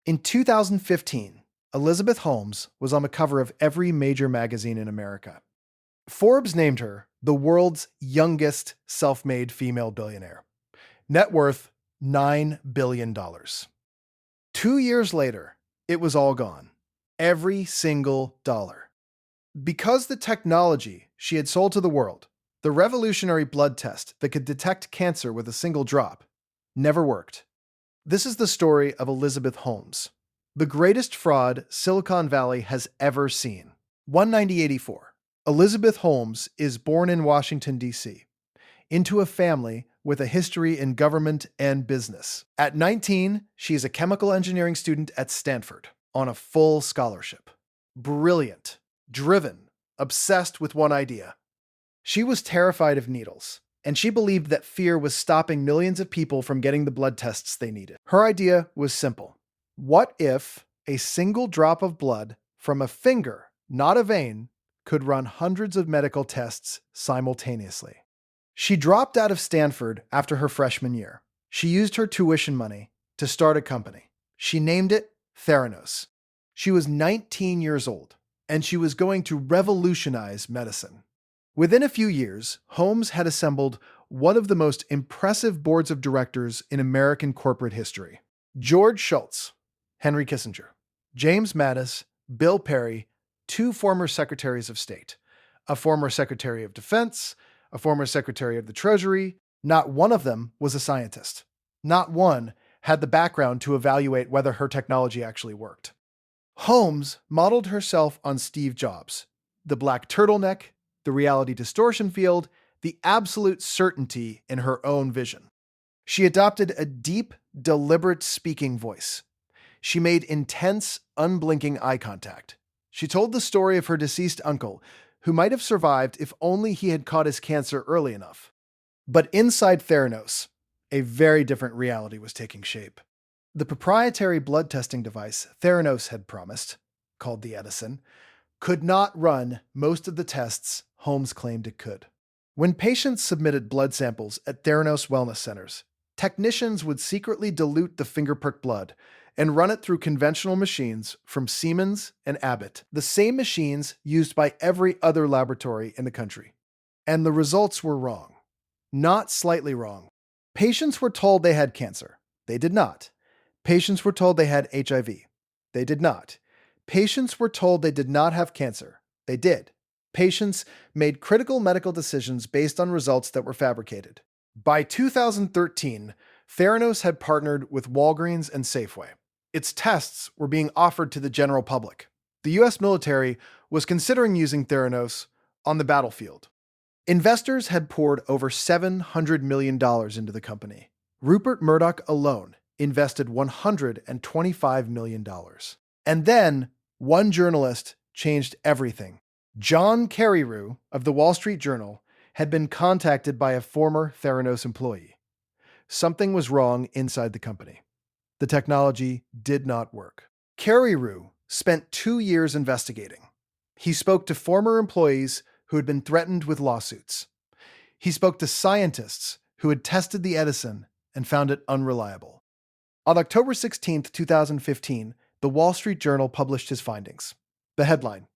In 2015, Elizabeth Holmes was on the cover of every major magazine in America. Forbes named her the world's youngest self-made female billionaire. Net worth $9 billion. 2 years later, it was all gone. Every single dollar. Because the technology she had sold to the world, the revolutionary blood test that could detect cancer with a single drop, never worked. This is the story of Elizabeth Holmes, the greatest fraud Silicon Valley has ever seen. 19084. Elizabeth Holmes is born in Washington, D.C., into a family with a history in government and business. At 19, she is a chemical engineering student at Stanford on a full scholarship. Brilliant, driven, obsessed with one idea. She was terrified of needles, and she believed that fear was stopping millions of people from getting the blood tests they needed. Her idea was simple. What if a single drop of blood from a finger, not a vein, could run hundreds of medical tests simultaneously? She dropped out of Stanford after her freshman year. She used her tuition money to start a company. She named it Theranos. She was 19 years old, and she was going to revolutionize medicine. Within a few years, Holmes had assembled one of the most impressive boards of directors in American corporate history. George Shultz, Henry Kissinger, James Mattis, Bill Perry, two former secretaries of state, a former secretary of defense, a former secretary of the Treasury. Not one of them was a scientist. Not one had the background to evaluate whether her technology actually worked. Holmes modeled herself on Steve Jobs, the black turtleneck, the reality distortion field, the absolute certainty in her own vision. She adopted a deep, deliberate speaking voice. She made intense, unblinking eye contact. She told the story of her deceased uncle, who might have survived if only he had caught his cancer early enough. But inside Theranos, a very different reality was taking shape. The proprietary blood testing device Theranos had promised, called the Edison, could not run most of the tests Holmes claimed it could. When patients submitted blood samples at Theranos wellness centers, technicians would secretly dilute the finger-prick blood and run it through conventional machines from Siemens and Abbott, the same machines used by every other laboratory in the country. And the results were wrong. Not slightly wrong. Patients were told they had cancer. They did not. Patients were told they had HIV. They did not. Patients were told they did not have cancer. They did. Patients made critical medical decisions based on results that were fabricated. By 2013, Theranos had partnered with Walgreens and Safeway. Its tests were being offered to the general public. The U.S. military was considering using Theranos on the battlefield. Investors had poured over $700 million into the company. Rupert Murdoch alone invested $125 million. And then, one journalist changed everything. John Carreyrou of the Wall Street Journal had been contacted by a former Theranos employee. Something was wrong inside the company. The technology did not work. Carreyrou spent 2 years investigating. He spoke to former employees who had been threatened with lawsuits. He spoke to scientists who had tested the Edison and found it unreliable. On October 16, 2015, the Wall Street Journal published his findings. The headline: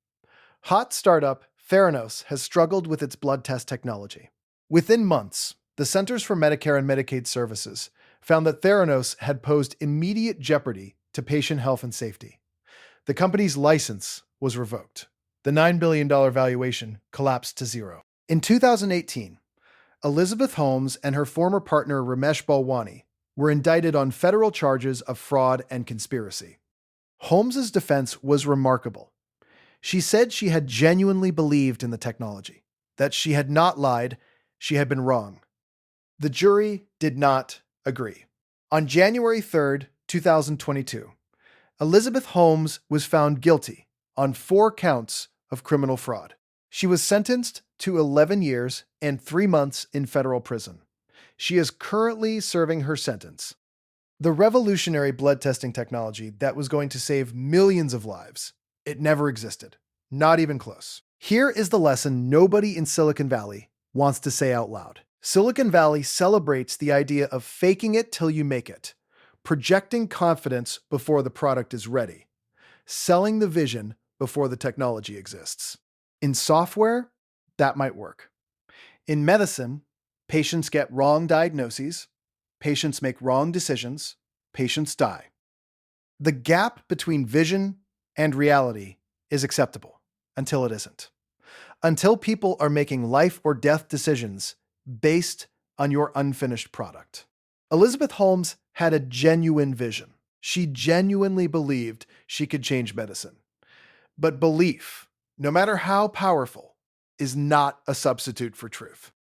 Hot startup Theranos has struggled with its blood test technology. Within months, the Centers for Medicare and Medicaid Services found that Theranos had posed immediate jeopardy to patient health and safety. The company's license was revoked. The $9 billion valuation collapsed to zero. In 2018, Elizabeth Holmes and her former partner Ramesh Balwani were indicted on federal charges of fraud and conspiracy. Holmes's defense was remarkable. She said she had genuinely believed in the technology, that she had not lied, she had been wrong. The jury did not agree. On January 3, 2022, Elizabeth Holmes was found guilty on 4 counts of criminal fraud. She was sentenced to 11 years and 3 months in federal prison. She is currently serving her sentence. The revolutionary blood testing technology that was going to save millions of lives, it never existed. Not even close. Here is the lesson nobody in Silicon Valley wants to say out loud. Silicon Valley celebrates the idea of faking it till you make it. projecting confidence before the product is ready, selling the vision before the technology exists. In software, that might work. In medicine, patients get wrong diagnoses, patients make wrong decisions, patients die. The gap between vision and reality is acceptable until it isn't. Until people are making life or death decisions based on your unfinished product. Elizabeth Holmes had a genuine vision. She genuinely believed she could change medicine. But belief, no matter how powerful, is not a substitute for truth.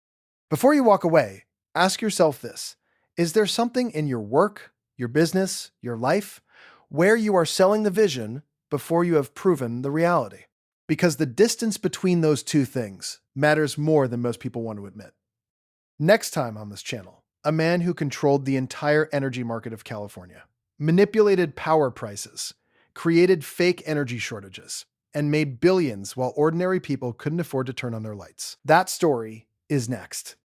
Before you walk away, ask yourself this: is there something in your work, your business, your life, where you are selling the vision before you have proven the reality? Because the distance between those two things matters more than most people want to admit. Next time on this channel, a man who controlled the entire energy market of California, manipulated power prices, created fake energy shortages, and made billions while ordinary people couldn't afford to turn on their lights. That story is next.